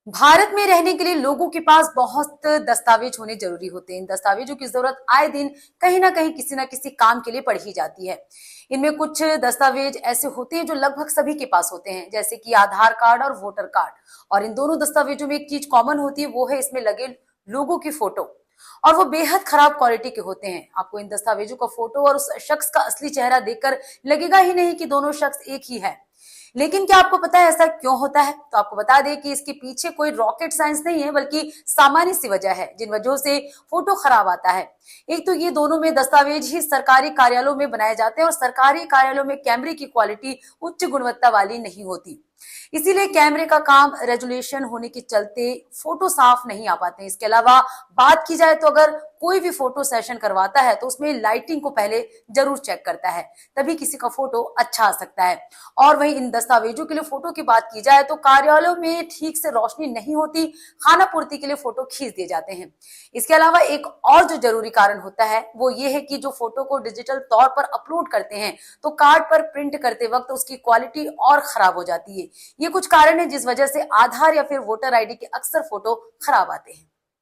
भारत में रहने के लिए लोगों के पास बहुत दस्तावेज होने जरूरी होते हैं। इन दस्तावेजों की जरूरत आए दिन कहीं ना कहीं किसी ना किसी काम के लिए पड़ ही जाती है। इनमें कुछ दस्तावेज ऐसे होते हैं जो लगभग सभी के पास होते हैं, जैसे कि आधार कार्ड और वोटर कार्ड। और इन दोनों दस्तावेजों में एक चीज कॉमन होती है, वो है इसमें लगे लोगों की फोटो। और वो बेहद खराब क्वालिटी के होते हैं। आपको इन दस्तावेजों का फोटो और उस शख्स का असली चेहरा देखकर लगेगा ही नहीं कि दोनों शख्स एक ही है। लेकिन क्या आपको पता है ऐसा क्यों होता है? तो आपको बता दें कि इसके पीछे कोई रॉकेट साइंस नहीं है, बल्कि सामान्य सी वजह है जिन वजहों से फोटो खराब आता है। एक तो ये दोनों में दस्तावेज ही सरकारी कार्यालयों में बनाए जाते हैं और सरकारी कार्यालयों में कैमरे की क्वालिटी उच्च गुणवत्ता वाली नहीं होती। इसीलिए कैमरे का काम रेजोल्यूशन होने के चलते फोटो साफ नहीं आ पाते। इसके अलावा बात की जाए तो अगर कोई भी फोटो सेशन करवाता है तो उसमें लाइटिंग को पहले जरूर चेक करता है, तभी किसी का फोटो अच्छा आ सकता है। और वहीं इन दस्तावेजों के लिए फोटो की बात की जाए तो कार्यालयों में ठीक से रोशनी नहीं होती, खाना पूर्ति के लिए फोटो खींच दिए जाते हैं। इसके अलावा एक और जो जरूरी कारण होता है वो ये है कि जो फोटो को डिजिटल तौर पर अपलोड करते हैं तो कार्ड पर प्रिंट करते वक्त उसकी क्वालिटी और खराब हो जाती है। ये कुछ कारण है जिस वजह से आधार या फिर वोटर आईडी के अक्सर फोटो खराब आते हैं।